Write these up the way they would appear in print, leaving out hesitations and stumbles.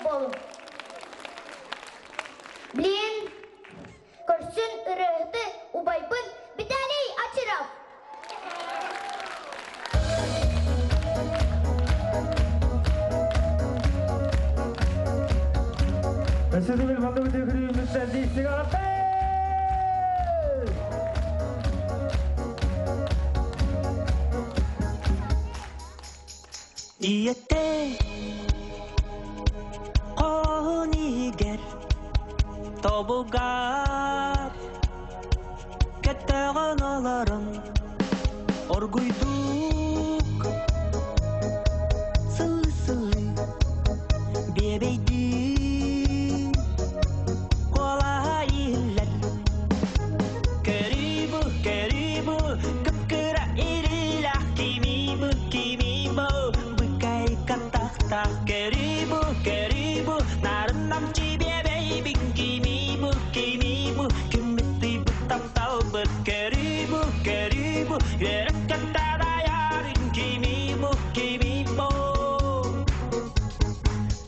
болу. Блин, көрсін ұрықты убайбын Виталий Очаров. Сізді біл барды өте күрейміз сәлді істігі алапты! Iyette qoniger tobugar ketteğen alarım orguyduk sıllı sıllı bebeydi kolay iller keribu keribu kıpkıra irilah kimi bu tak keribu keribu narendam cibe baby kimi bu kimiti betam tau ber keribu keribu yerak kata dayarin kimi bu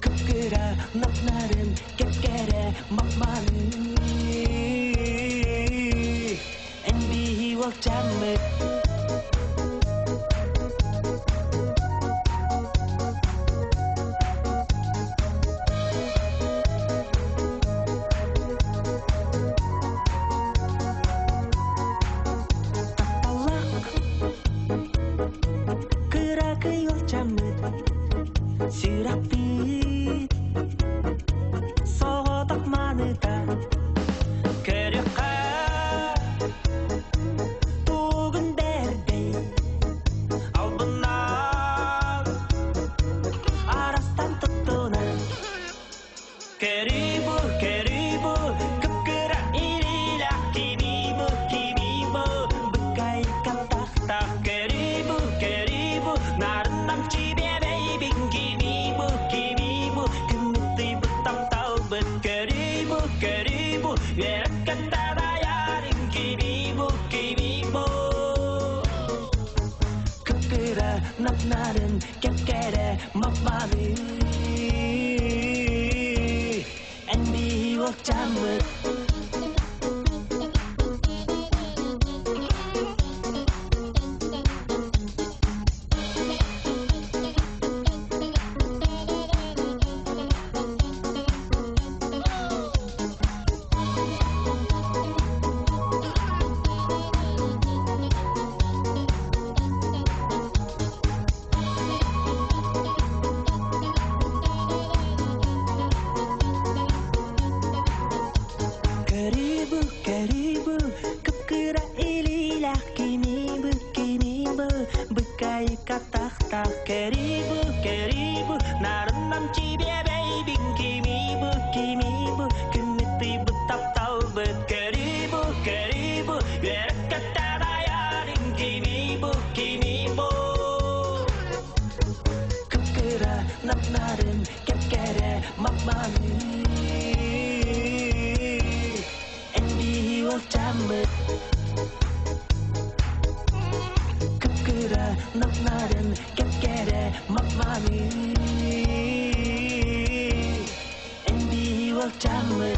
kekera nak naren kekere makmani endi wak jamet Sirapit sotak manita kereka tugun berde albenar arastan tetuna keribu keribu kekera irilah kimi bu bekai katak tak keribu keribu narendam cibe baby keribu yerak kata dayarin kimi bu kekera nak naren kekere makmani endi wak jamet keribu kekera ililah kimi bu bekai katak tak keribu narendam cibe baby kimi bu kimiti betap tau bet keribu yerak kata dayarin kimi bu kekera nak naren kekere makmani wak jamet kekera nak naren kekere makmani endi wak jamet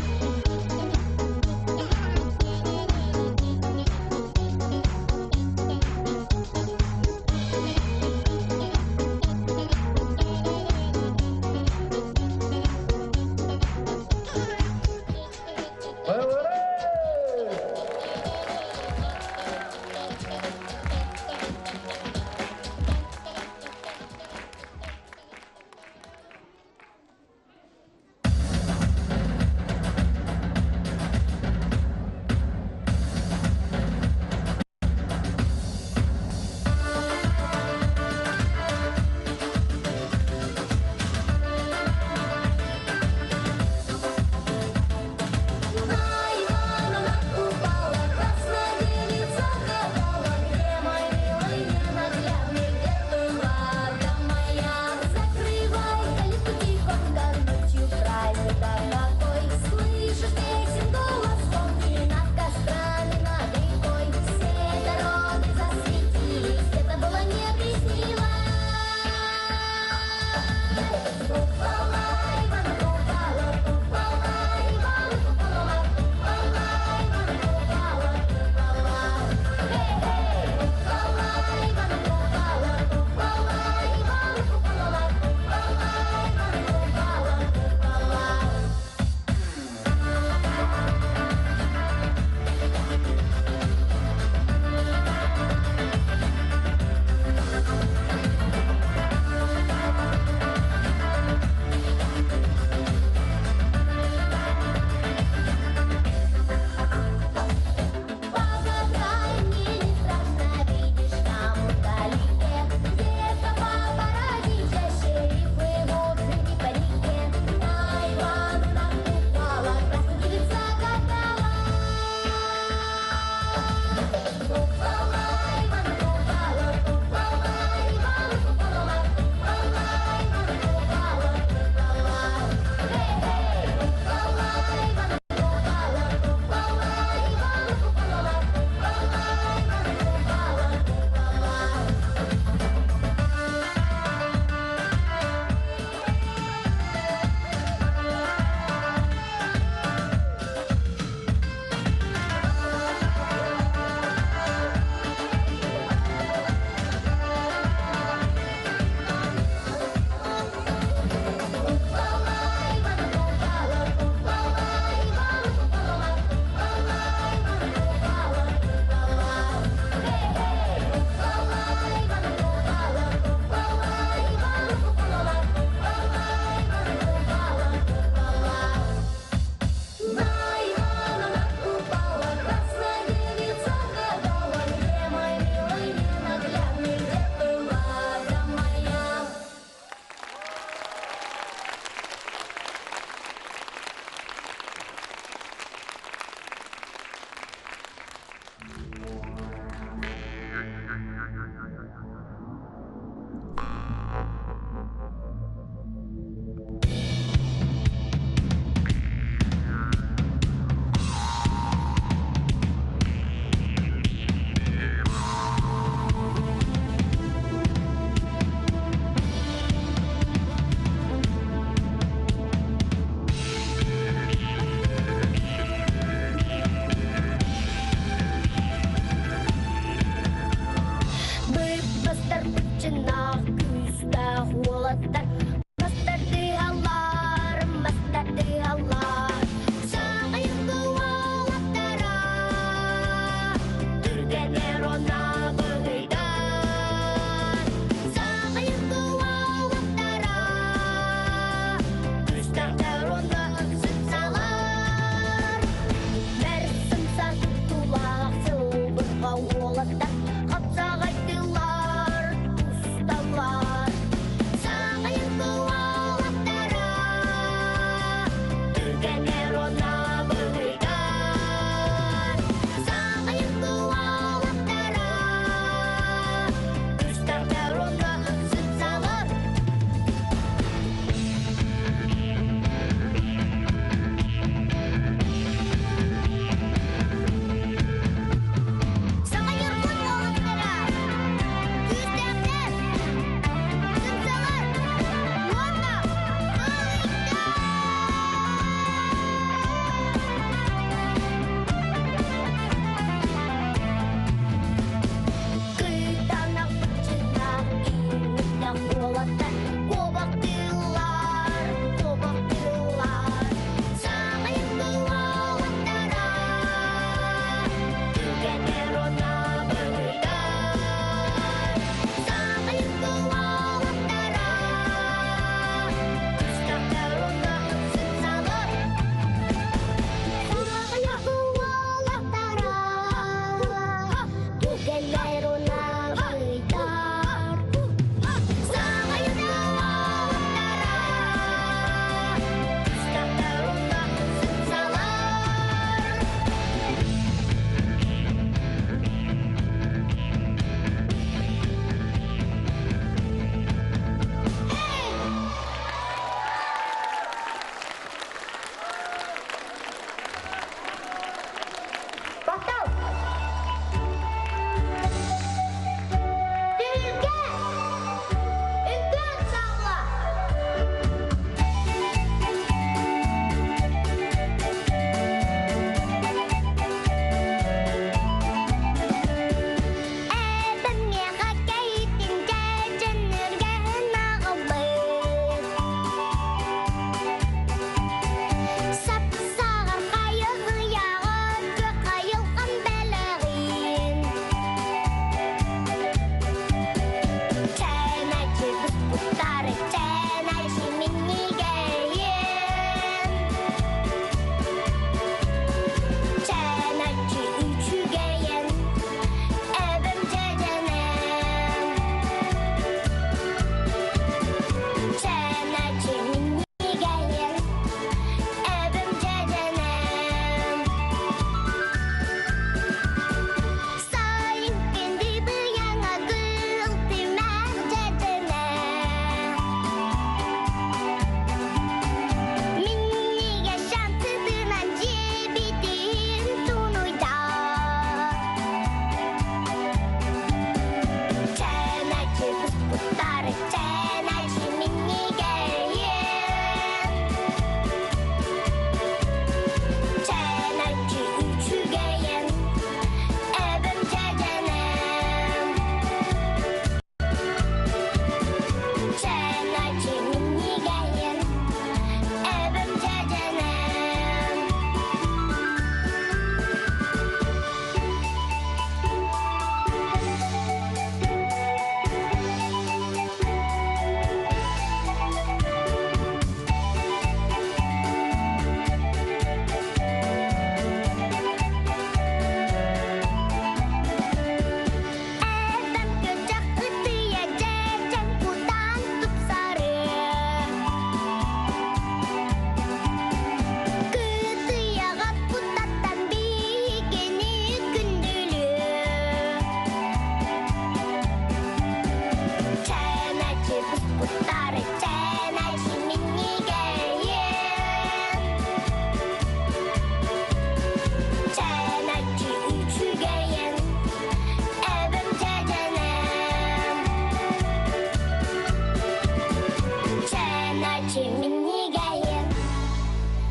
әгәйін,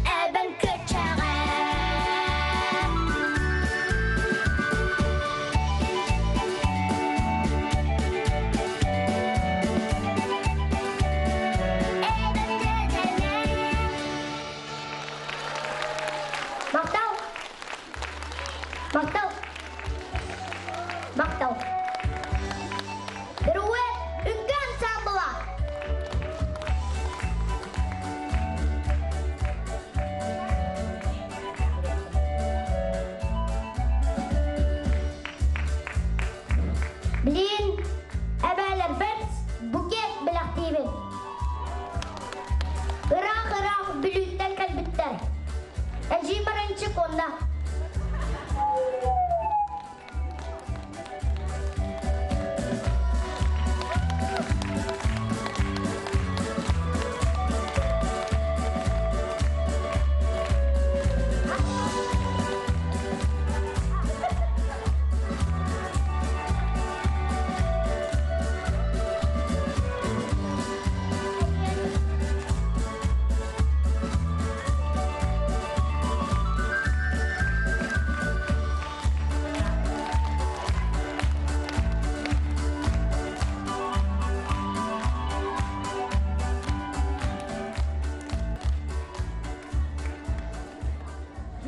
әбін көтчәғә. Мақтау. Мақтау. Мақтау. Біруі үнгі ансамбыла. Білін, әбәлер бірс, букет білақтейбін. Ирақ білуттен кәлбіттер. Әжі барыншы конда.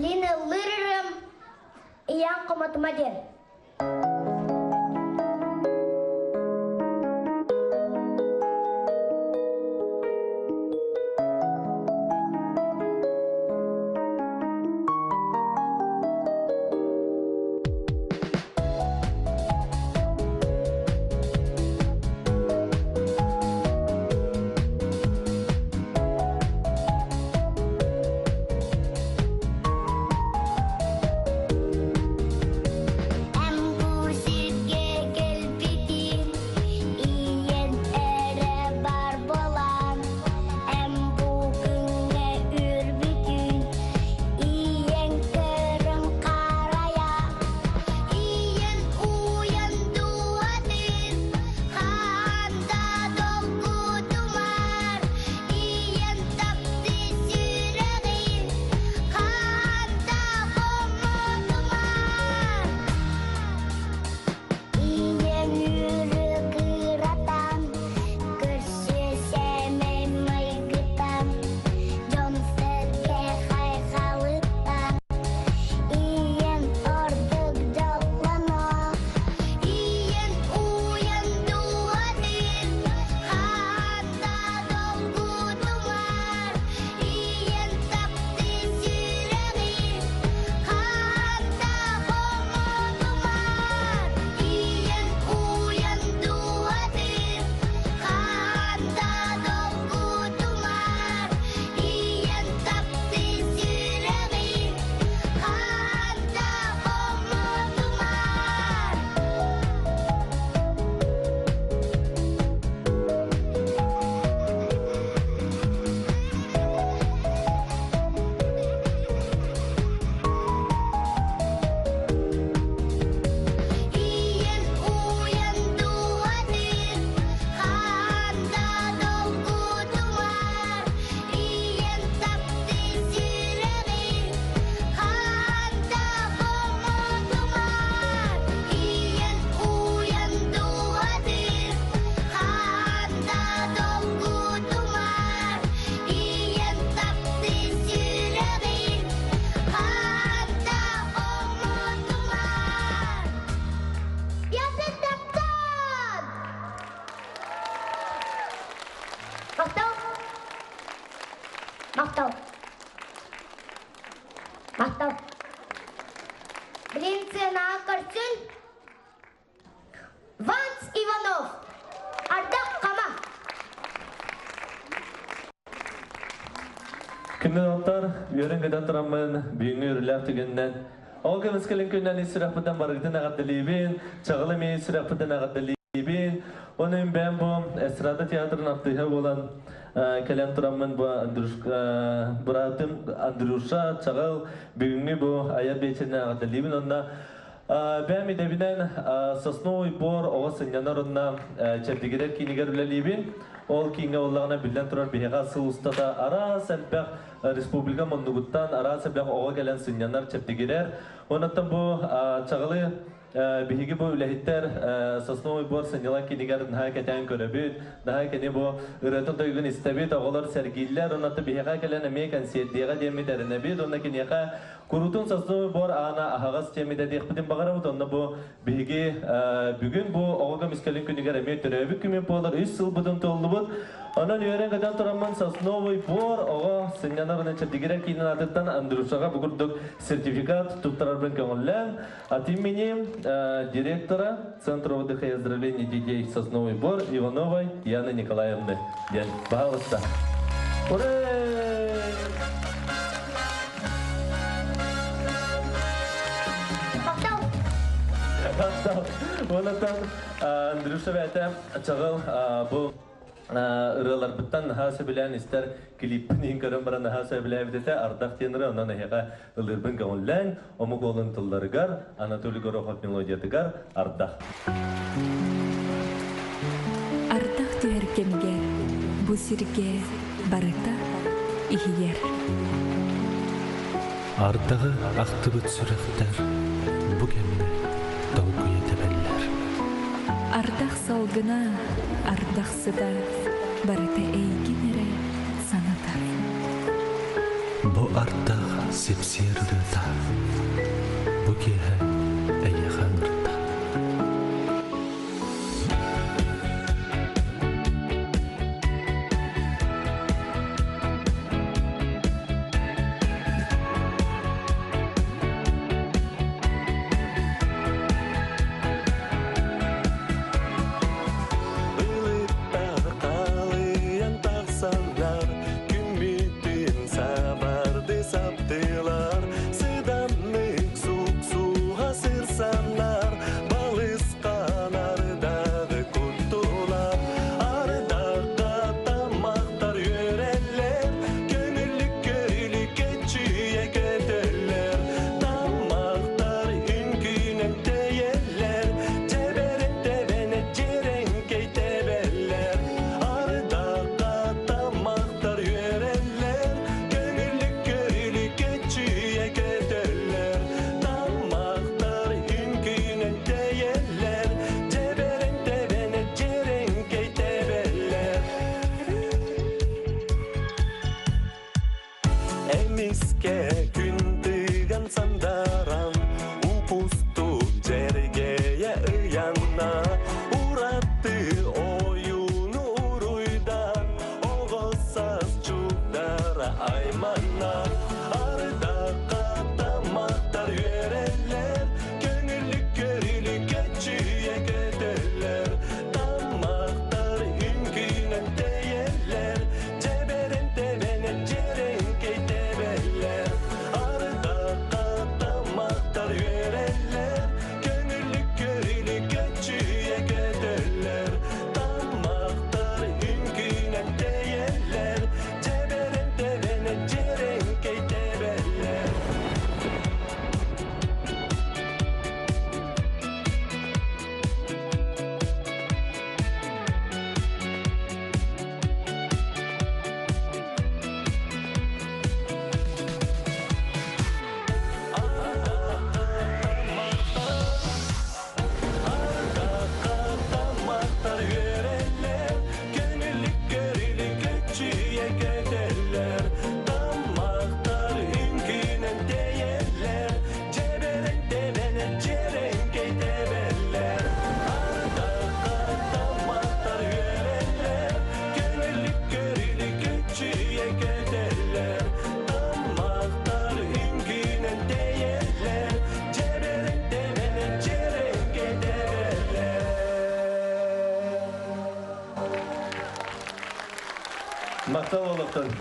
Лина лырырым, иян қоматыма дер. Мақтау. Мақтау. Блинцена Карцин. Ванс Иванов. Ардақ Қама. Күннен оттар, үйерінгеден тұрамын, бүйіңі үрілер түгеннен. Оғы мүскілін күннен исірақпыдан барығдың ағаттылейбен, чағылы мен исірақпыдан ағаттылейбен. Оның бән бұл әсірады театрын ақтыға болан кәлем тұрамын бұратым Андрюша, чағыл бүгінгі бұл аят бейчені ағаттылейбен. Онна бән медебінен сосновый бор оғы сынянар онна чәптігедер кейінігер үлелейбен. ол кейінгі олағына білден тұрар бейға сылыстата ара сәлбәқ республика мұндығыттан ара сәлбәқ оға кәлін сынянар чәптігерер. Онаттан бұл чағылы биһиги бу үлэһиттер сосновый бор сынялан кинигер наһа кәтән көрөбүт наһа кени бу ыратын тойгун истебит оголор сергиллер онаты биһига келен эме консиеттига демитерне бит онна кинига курутун сосновый бор ана ахагас темиде дихбитин багарабыт онна бу биһиги бүгүн бу ого мискелин күнигер эме төрөбүт күмүн болор 3 жыл бутун толдубут анан үйрен кадан тураман сосновый бор ого сынянарына чедигере кинен атыттан андрушага бугурдук сертификат туттарар бен көңүллен атимини директора Центра отдыха и оздоровления детей «Сосновый бор» Ивановой Яны Николаевны. Пожалуйста. Ура! Онотан Андрюша бәті чағыл бұл ырылар бұттан нахасы білән істер клиппінен көрін бара нахасы білән бітеті ардақ тенірі онан әйеға ылырбын көңіллән омық олын тұлларығар Анатолий Горохов мелодиятығар ардақ. Ардақ түйеркемге бұл сірге барыта ихиер. Ардағы ақтыбыт сүріқтер бұ кемді дауғы етебеллер. Ардақ салгына, ардақ сыда, барыта әйгенері санатар. Бұ ардақ сепсердіта, бұ кеғі әйе қаңырта. Мақтау олықтың.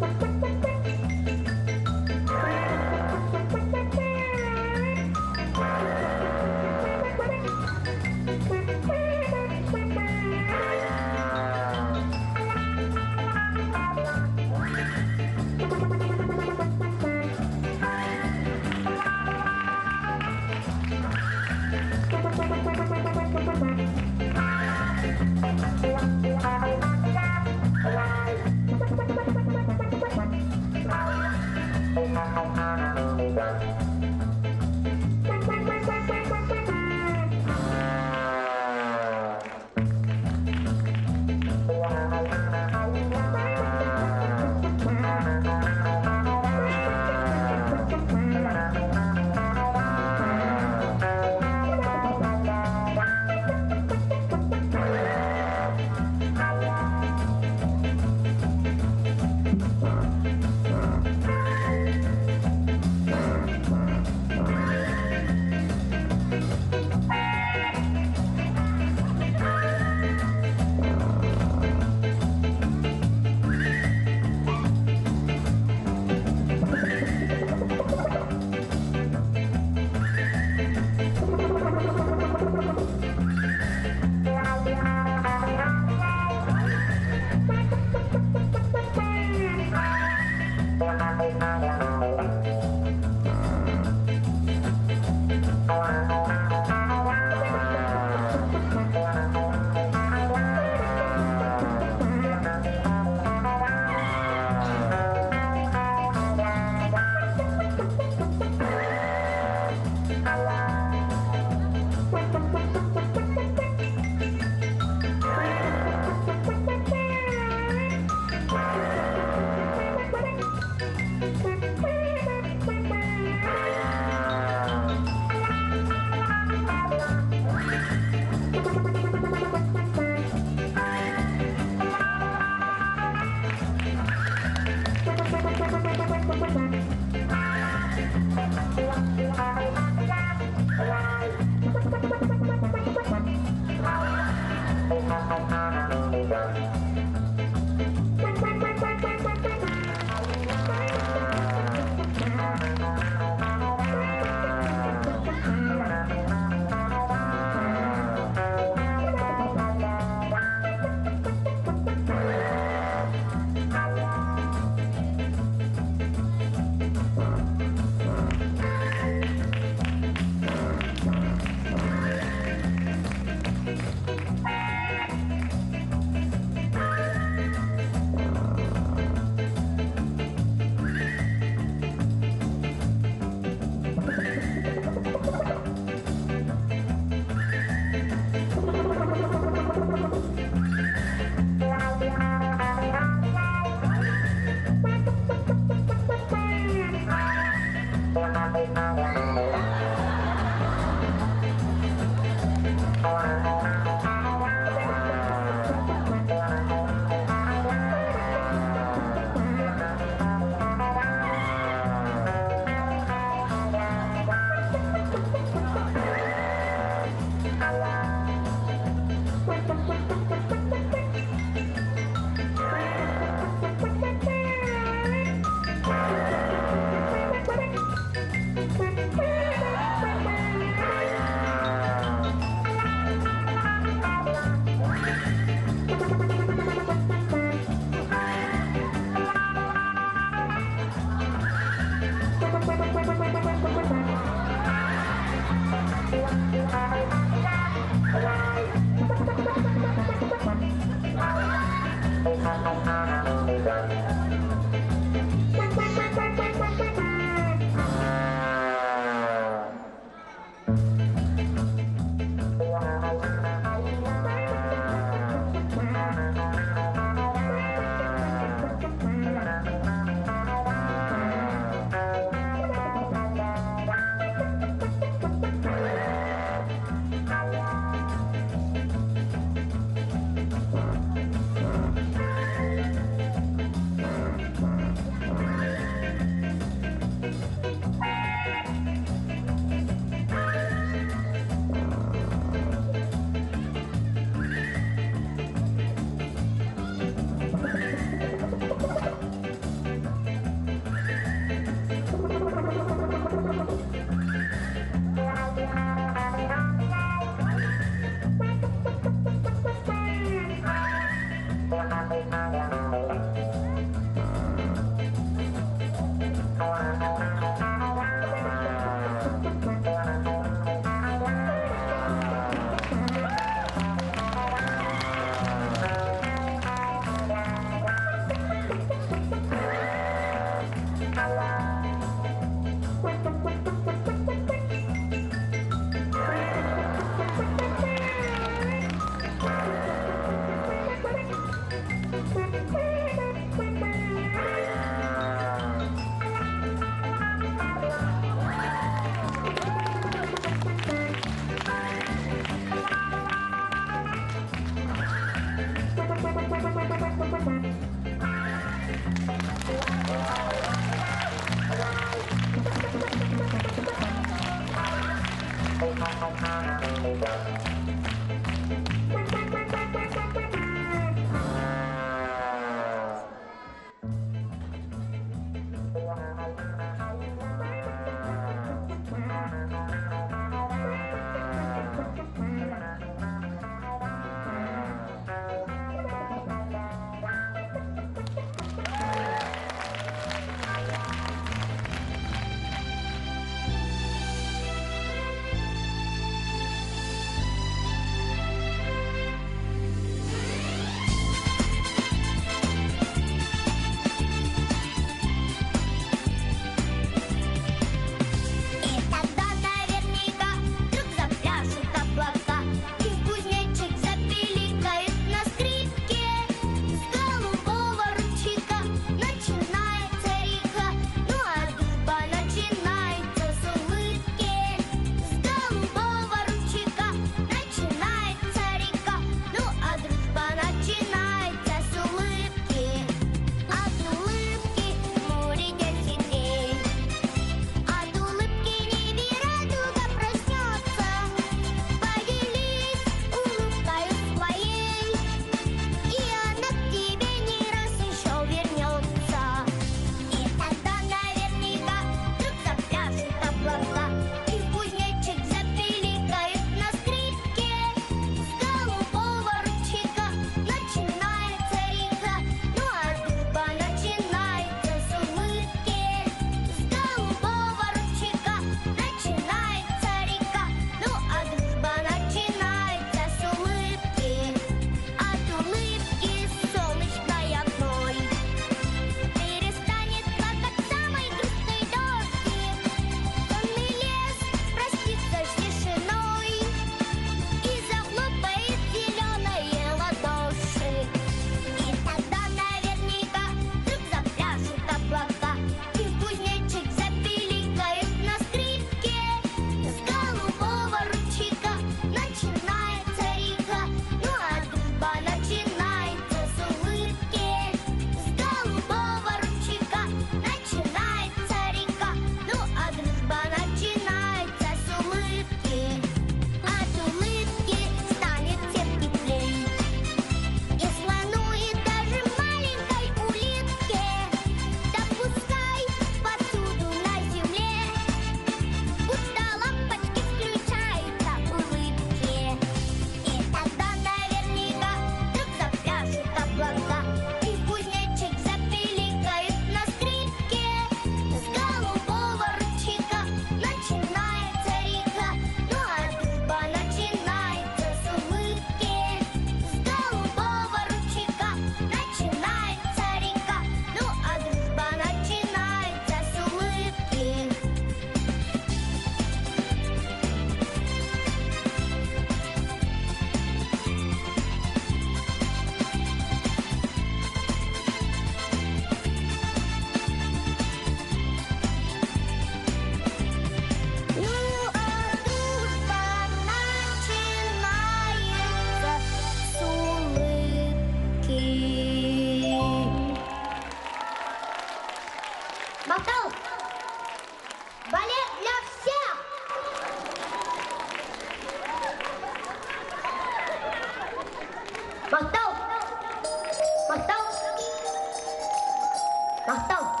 Мақтау.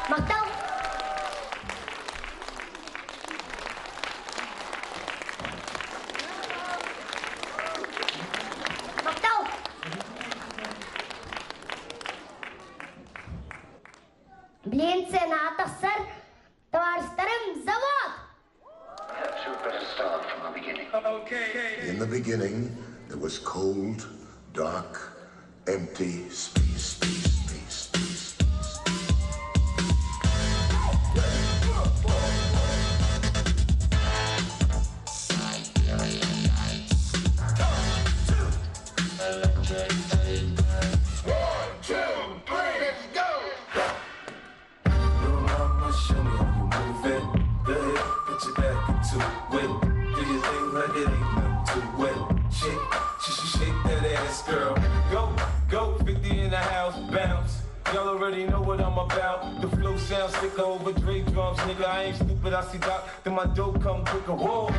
Мақтау. Мақтау. Білен сен атақсыр, товарыстарым завод. In the beginning, there was cold, dark, empty space. Y'all already know what I'm about. The flow sounds sicker over Dre drums, nigga. I ain't stupid, I see Doc, then my dope come quicker. Whoa.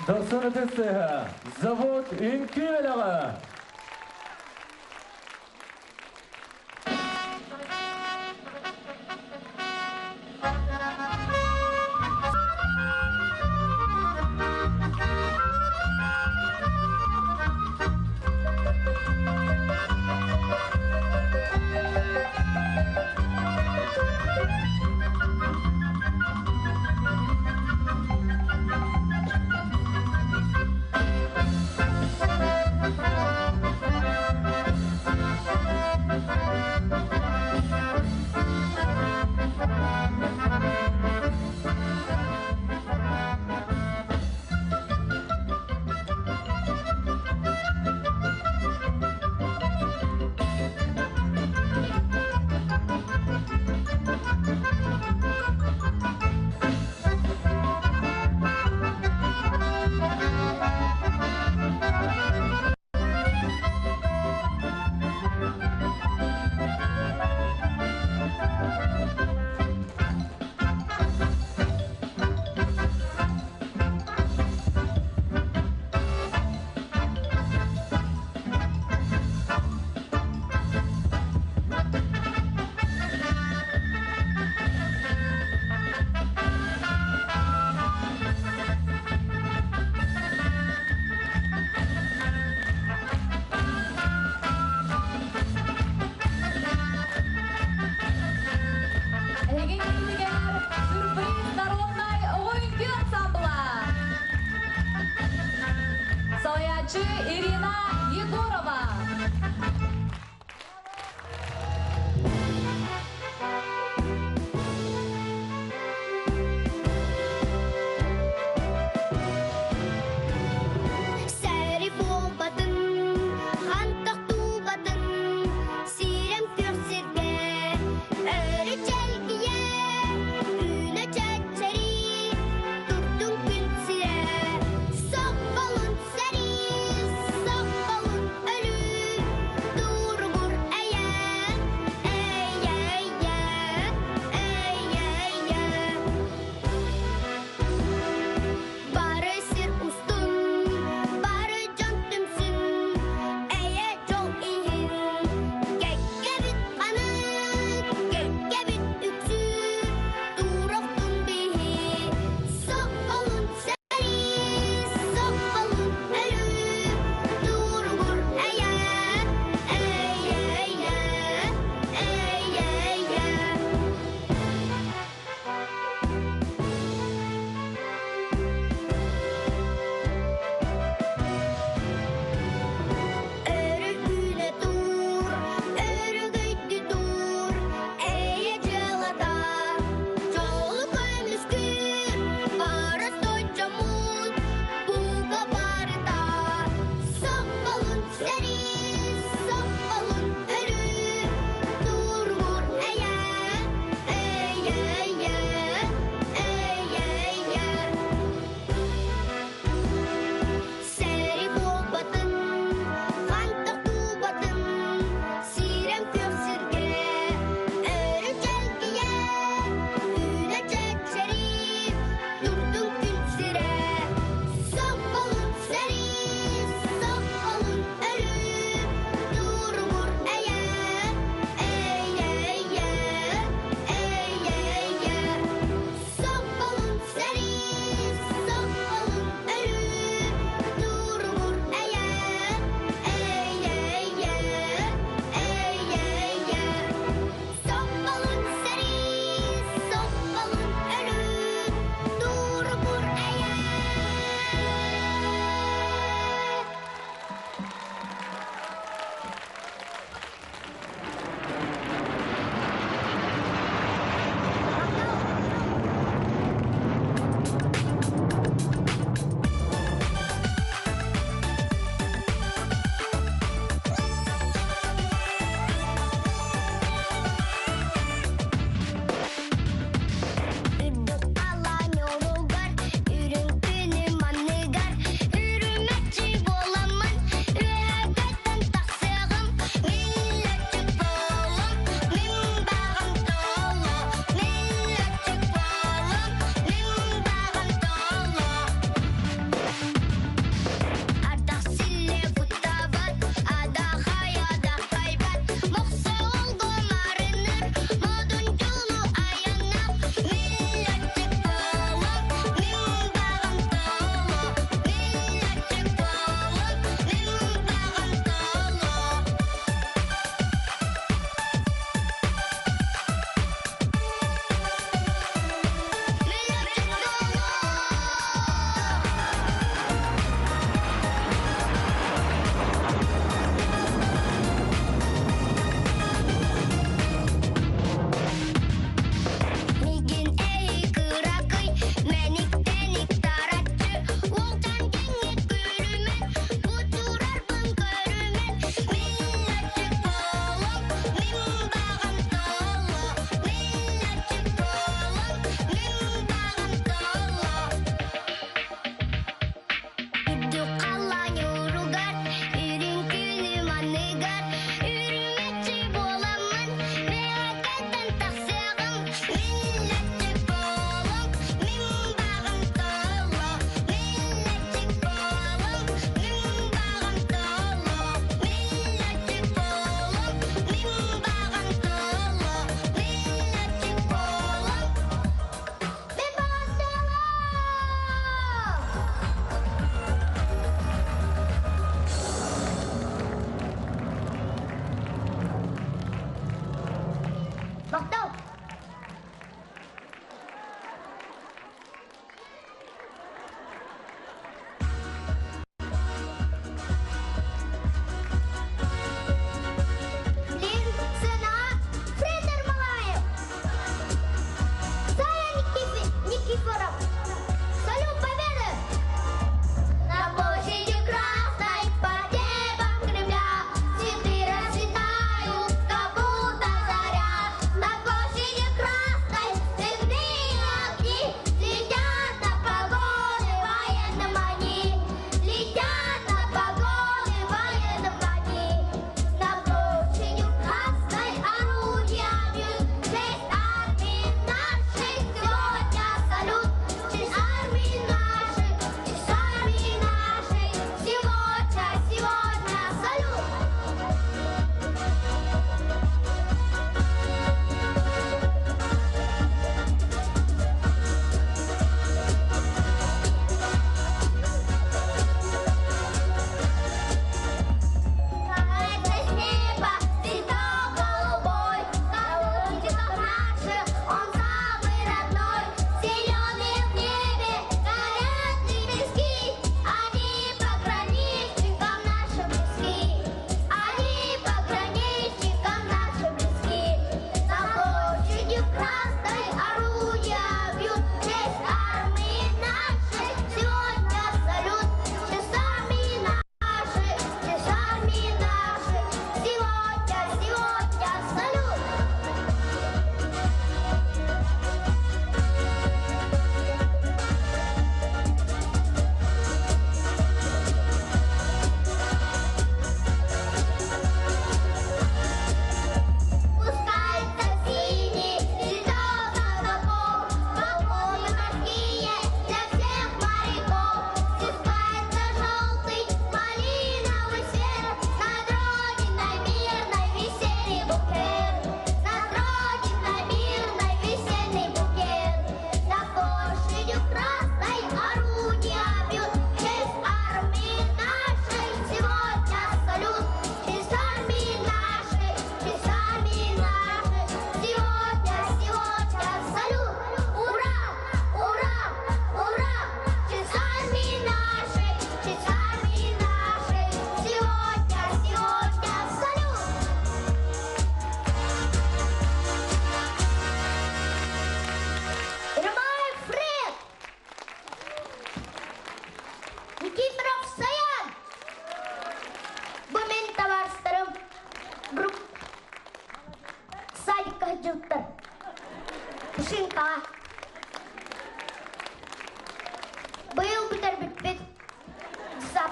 Досыны тестеха. Завод инкивелага.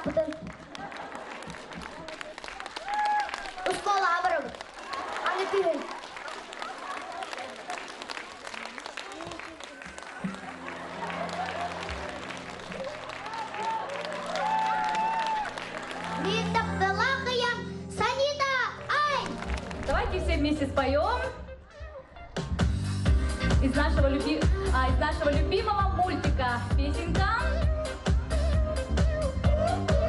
yapıdın. Uskola abırım. Anı tühün. Давайте все вместе споем из нашего любимого мультика песенка.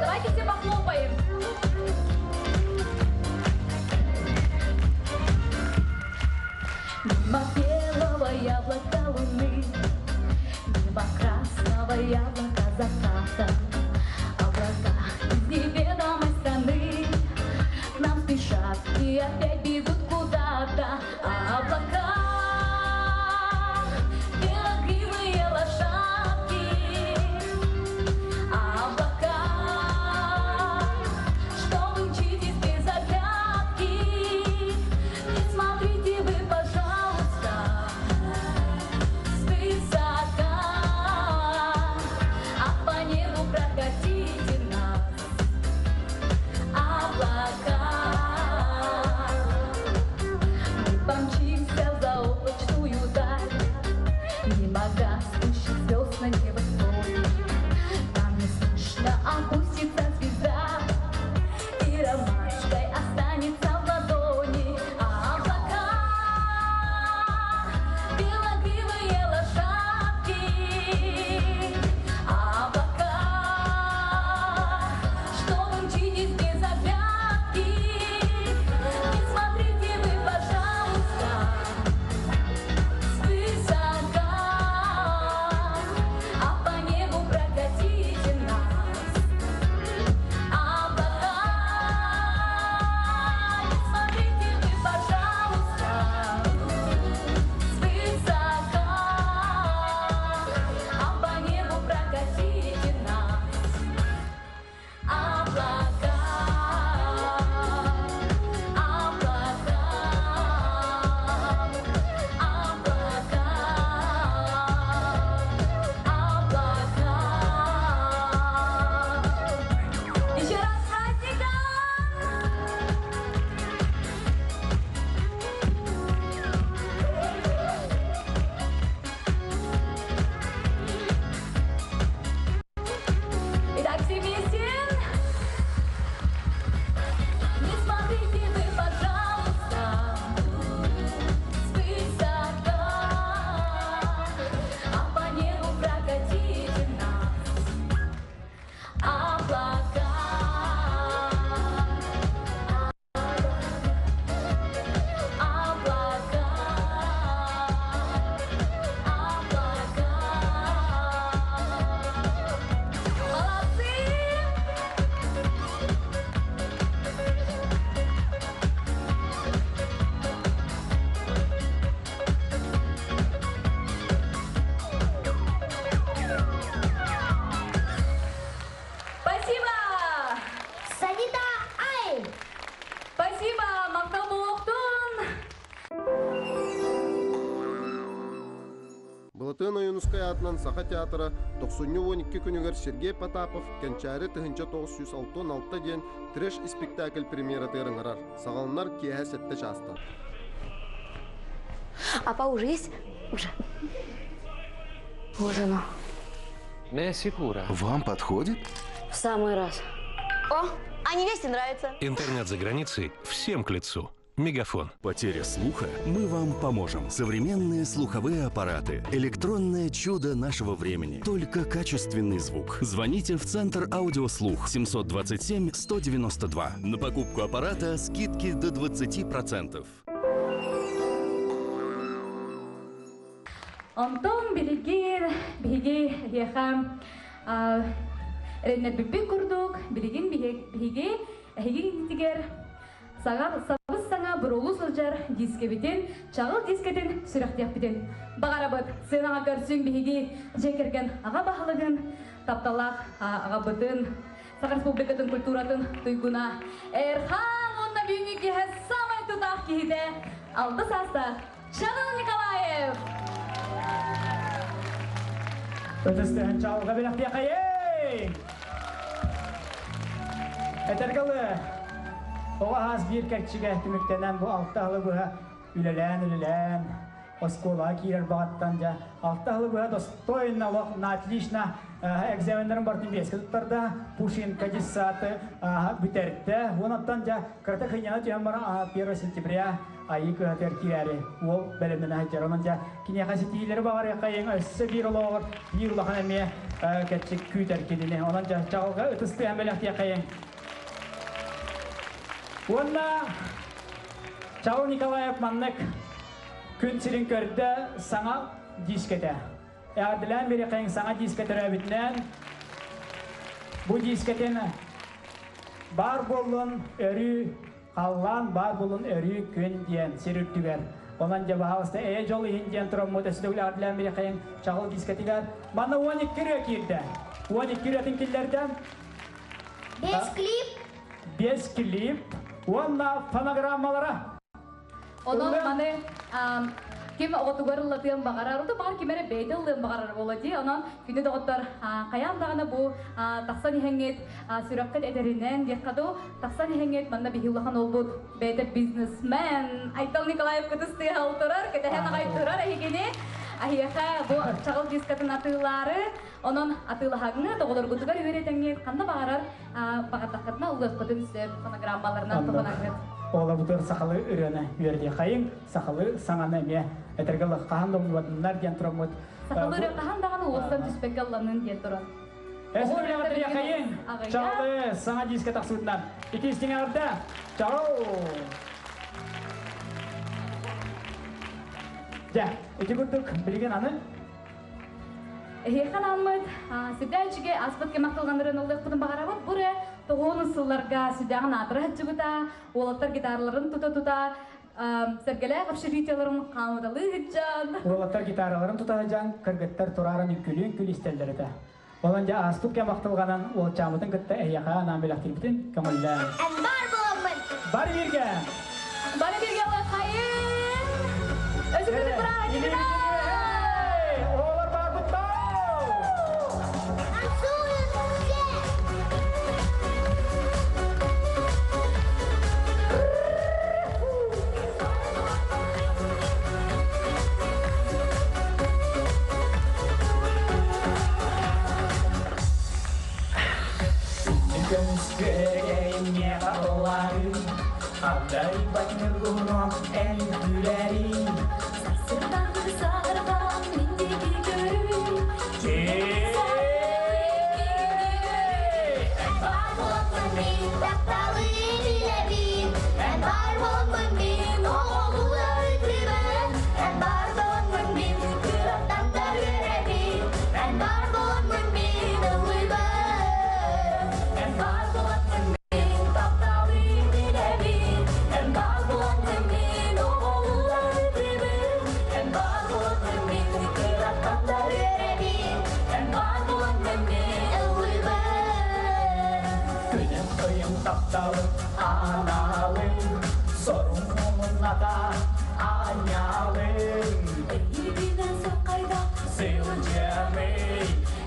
Давайте все похлопаем. Мимо белого яблока луны, мимо красного яблока заката, облака из неведомой страны к нам спешат и опять бегут куда-то, а облака белокрылые лошадки, а облака, что вы мчитесь без оглядки, не смотрите вы, пожалуйста, свысока, а по небу прокатите нас, облака. Помчимся за облачную даль, мимо гаснущих звезд на небосводе. Там не слышно опустится звезда, и ромашкой останется в ладони, а облака белокрылые лошадки, а облака, что вы мчитесь без оглядки, не смотрите вы, пожалуйста, свысока, а по небу прокатите нас, облака, не смотрите вы, пожалуйста, свысока, а по небу прокатите нас, облака, Еще раз с праздником! Итак, все вместе. Не смотрите вы, пожалуйста, свысока, а по небу прокатите нас, облака, облака, облака. Молодцы! Спасибо! Санита Ай! Спасибо, Мактал Булохтун! Былытын Оюнускай атынан Саха театры 92 күнігер Сергей Потапов кенчәрі тыгынча 906 ден треш спектакль премьера тырыңырар. Сағалынар кеһә сәтті часты. Апа уже есть? Уже. Вот оно. Вам подходит? В самый раз. О, а невесте нравится. Интернет за границей всем к лицу. Мегафон. Потеря слуха? Мы вам поможем. Современные слуховые аппараты. Электронное чудо нашего времени. Только качественный звук. Звоните в Центр аудиослух 727-192. На покупку аппарата скидки до 20%. Онтон билигин лехам реннет биппи курдук, билигин биги тигер сабыз саңа бурулу сылжар дискебитен, чағыл дискетен сүрәктепбитен. Бағарабыт сынаға көрсүң биги жекерген аға бахылыгын, тапталақ аға бытын, Саха Республикатын культуратын туйгуна. Эрхан онна бүйінгі кеһе самай тутақ кихиде алды саста Шаныл Николаев. Ötüstühün çalgı bir ihtiyakayı. Etergalı. Oğa az bir kerçige tümüktenen bu alttalı buha ülelen. Oskola kirer bağıttanca alttalı buha dostoyna lok на отлично экзаменлерин бартын беске туттарда Пушинка 10 бүтерді. Онаттанжа кырта кыйняна түйен 1 сентября айы кыгатер кирәри. Ол бәлемден әйттер. Онанжа кине қасетейлері бағар яқайын өссі бір ұлағыр. Bir ұлаған әме кәтчік күйтер кедіне. Онанжа чағылға үтісті әмбеләқті яқайын. Онна Чағыл Николаев маннық күн сирин көрді саңа дискеті. Әділән бері қайын саңа дискеті рәбітінен бұл дискетін бар болын өрі қалған бар болын өрі күн дейін сирүттігер. Онан жаба хавасты әе жолы хинден тұрам мұтасыдығылы әділән бері қайын Чағыл дискетігер. Мана 12 күрі кирді. 12 күретін кілдерден 5 клип. 5 клип. Онна фонограммалары. Onun mane kim otugarılla tiyam bagarar utu bakar kimere beydilliğin bagarar oladı. Onun günü doktor kayan dağına bu taksan ihenget sürekli ederinden yakadu taksan ihenget manna bihillahan olbud beyde businessman Aytal Nikolayev kıtıstı halturar kete hem ayturar ehigini ahiyaka bu çağıl diskatın atılları onun atılahagını doğulur gutugar üveretenget kanda bagarar bagatakatna ulus kıtın üstü fonogrammalarına topanakret. Ola budur sakalı ürene yörde kayın sakalı sangana me etergalı kahandom wadnar diyan turamut sakalı ürene kahandagan ulustan tüspekallanın diye turan. Esir bile gatır ya kayın çağlı sana diske taksudnan iki istinga arda çağ ja iki guduk bilgen anı Ehirkan Ahmet, sudah juga aspek kemaktulanların oleh pun bagarabat bure, tohon sularga sudah natrah juta, walaupun gitarların tuta sergele kapşiriteların kamudalı hicjan. Walaupun gitarların tuta hicjan, kergetter turaran yükülü istelleri de. Olanca aspek kemaktulangan wal camutun kette ehirkan ambil aktivitin kemudian. Bar birge. Bar birge oleh kayın. Özür dilerim. Andai banyak gunung en güleri Sarsırdan sardan mindiki görür En barbon min taptalı dilebin En barbon min oğulları triben En barbon min kıratan da yürebin En barbon min ılıben En barbon min taptalı dilebin En barbon min oğulları triben En barbon min kıratan da yürebin En barbon min ılıben Kıyım kıyım taptalı analım Sorumlumun ata anyalım Eğigine sokayda Zilcemi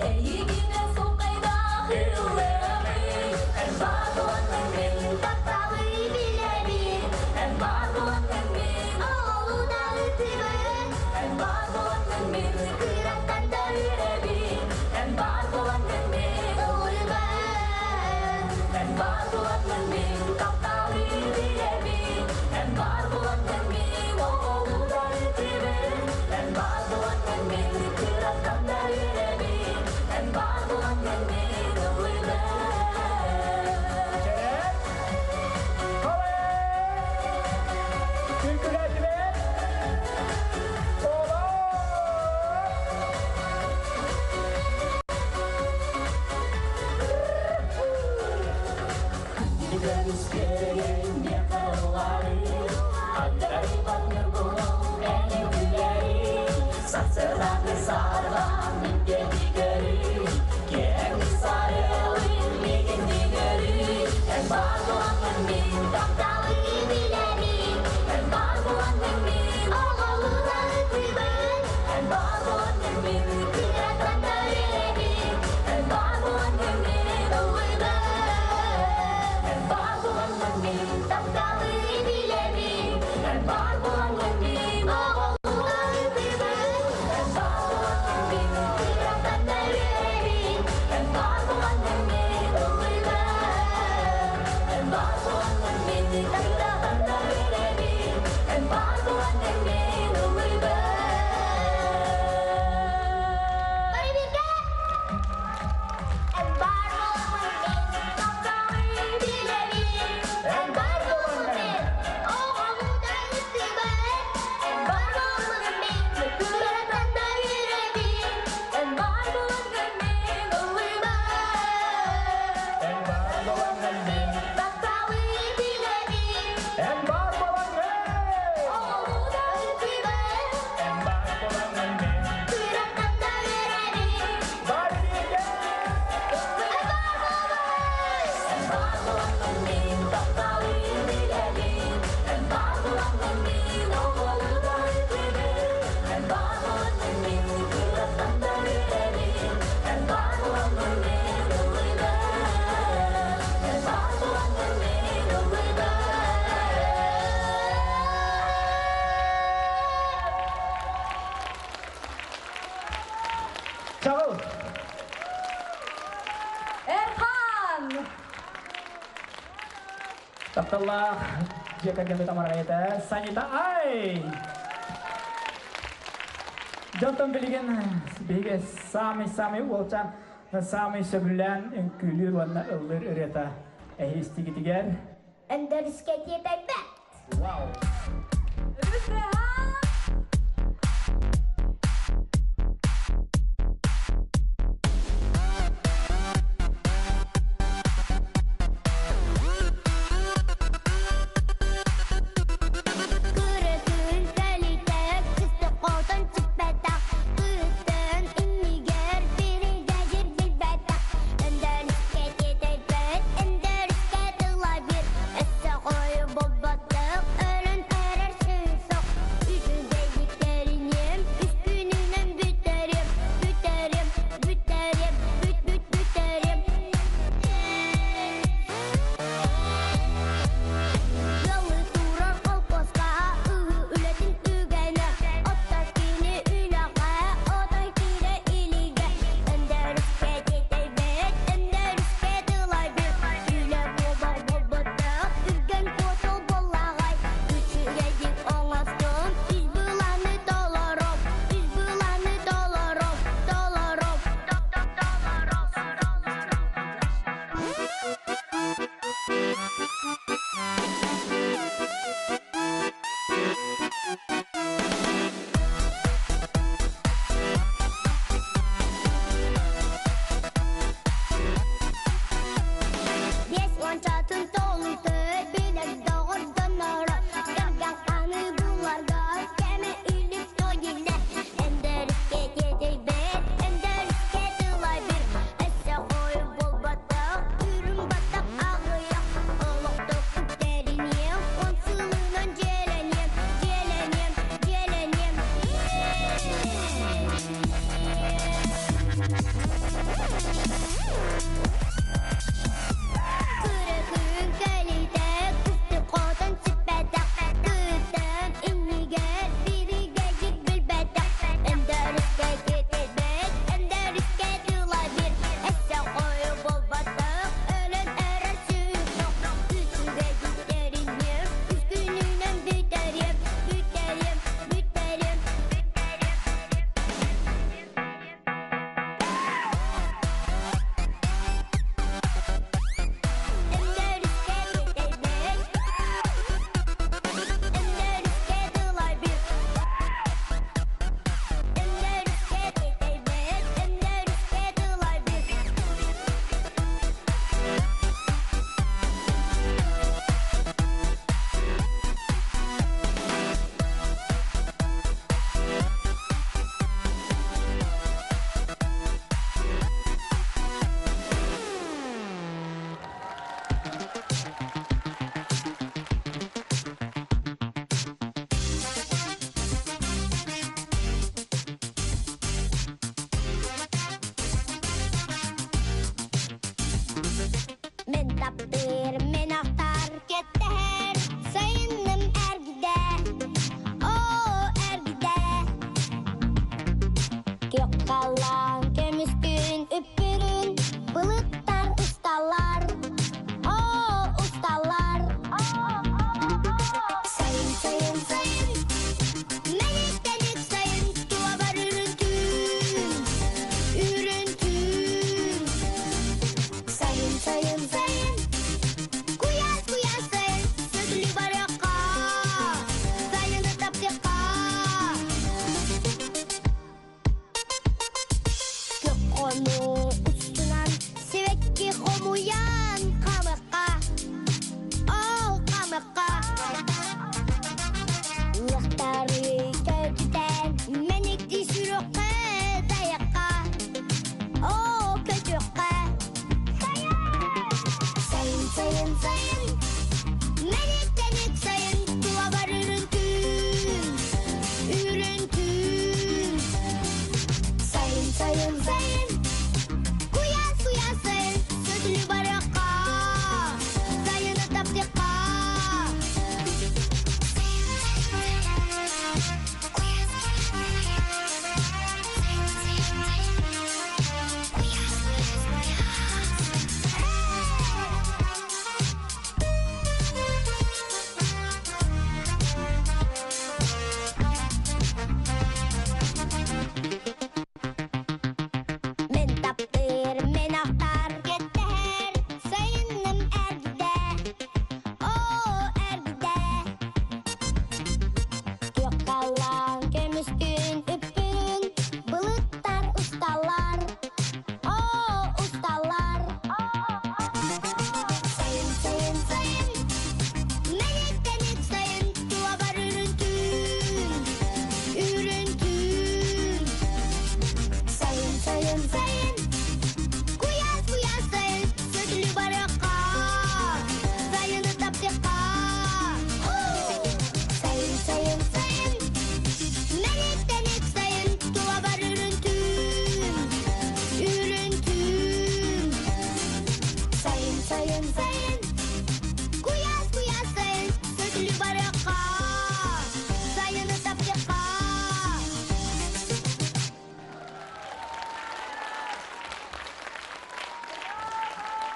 Eğigine sokayda hillemi En barbon min taptalı dilebin En barbon min oğulları triben En barbon min kıratan da yürebin En barbon min ılıben En barbon min taptalı dilebin En barbon min oğulları triben En barbon min kıratan da yürebin En barbon min ılıben En Tatallah, jika kita tamarayata, Sanita ay. Jantan biligen bige sami olcan sami sögülen külür vanna öller üreta ehisti gitiger. Ender skate bet. Wow.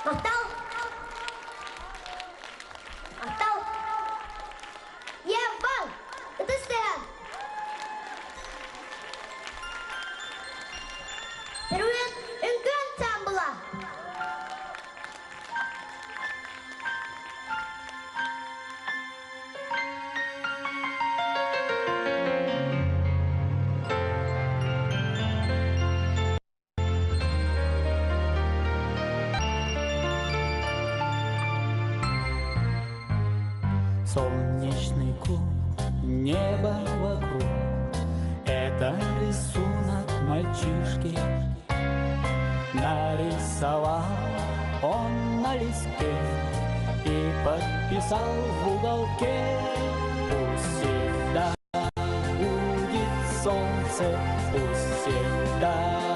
Мақтал! Мақтал! Бал! Это стеан! Первен үңгөн самбыла! Солнечный круг, небо вокруг, это рисунок мальчишки. Нарисовал он на листе и подписал в уголке. Пусть всегда будет солнце, пусть всегда